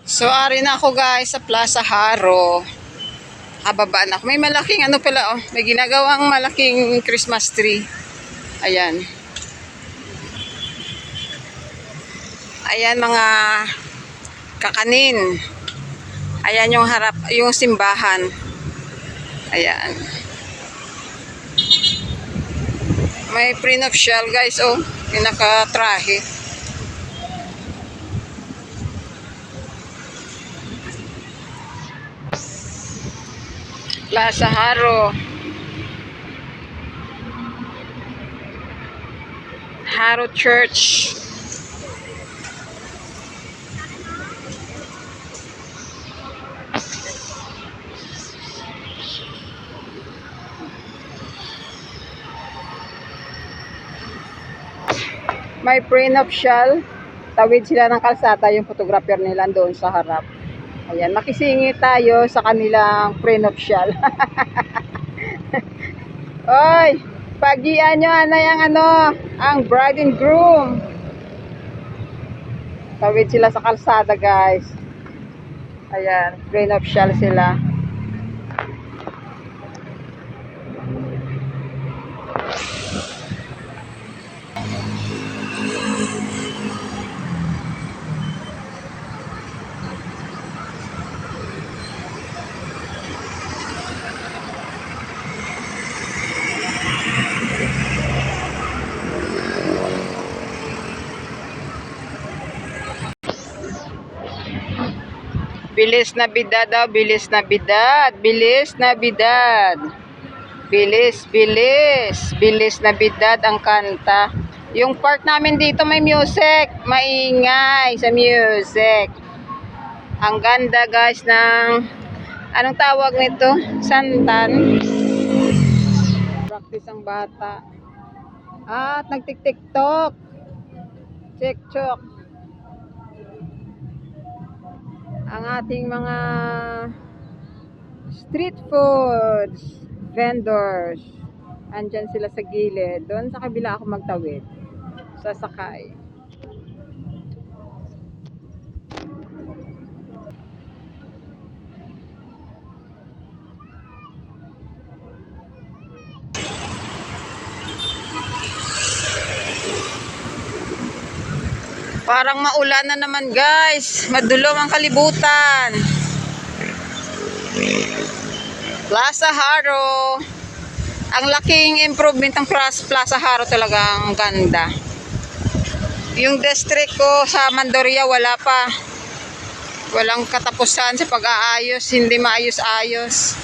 So, ari na ako guys sa Plaza Haro. Hababaan ako. May malaking ano pala oh. May ginagawang malaking Christmas tree. Ayan. Ayan mga kakanin. Ayan yung harap, yung simbahan. Ayan. May prenuptial guys oh. Pinaka-trahe. Plaza Haro. Haro Church. May prenuptial. Tawid sila ng kalsada yung photographer nila doon sa harap. Ayan, makisingit tayo sa kanilang prenuptial. Oy, pagian nyo na yung ang bride and groom. Tawid sila sa kalsada guys. Ayan, prenuptial sila. Bilis na bidad daw, bilis na bidad, bilis na bidad. Bilis, bilis, bilis na bidad ang kanta. Yung part namin dito may music, maingay sa music. Ang ganda guys ng, anong tawag nito? Santan. Practice ang bata. At nagtik-tiktok. TikTok. Ang ating mga street foods vendors, andyan sila sa gilid. Doon sa kabila ako magtawid, sasakay. Parang maulan na naman guys, madulong ang kalibutan. Plaza Haro. Ang laking improvement ng Plaza Haro, talagang ganda. Yung district ko sa Mandoria wala pa. Walang katapusan sa pag-aayos, hindi maayos-ayos.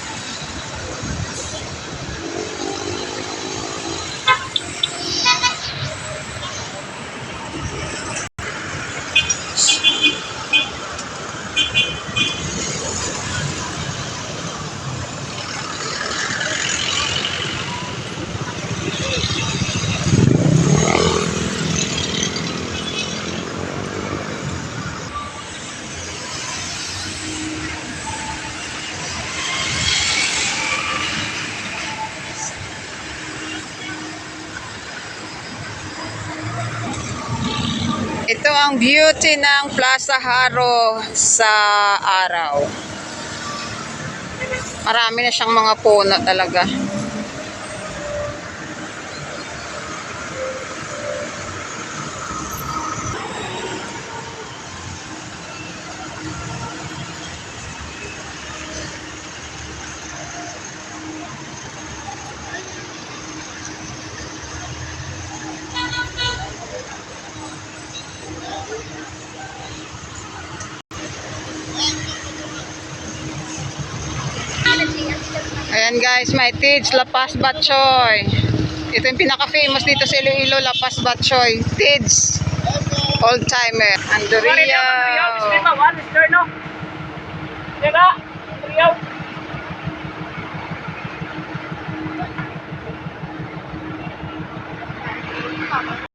Ito ang beauty ng Plaza Haro sa araw. Marami na siyang mga puno talaga. Ayan guys, may Tids Lapas Batchoy. Ito yung pinaka-famous dito sa Iloilo, Lapas Batchoy. Tids. Old timer. Andoria.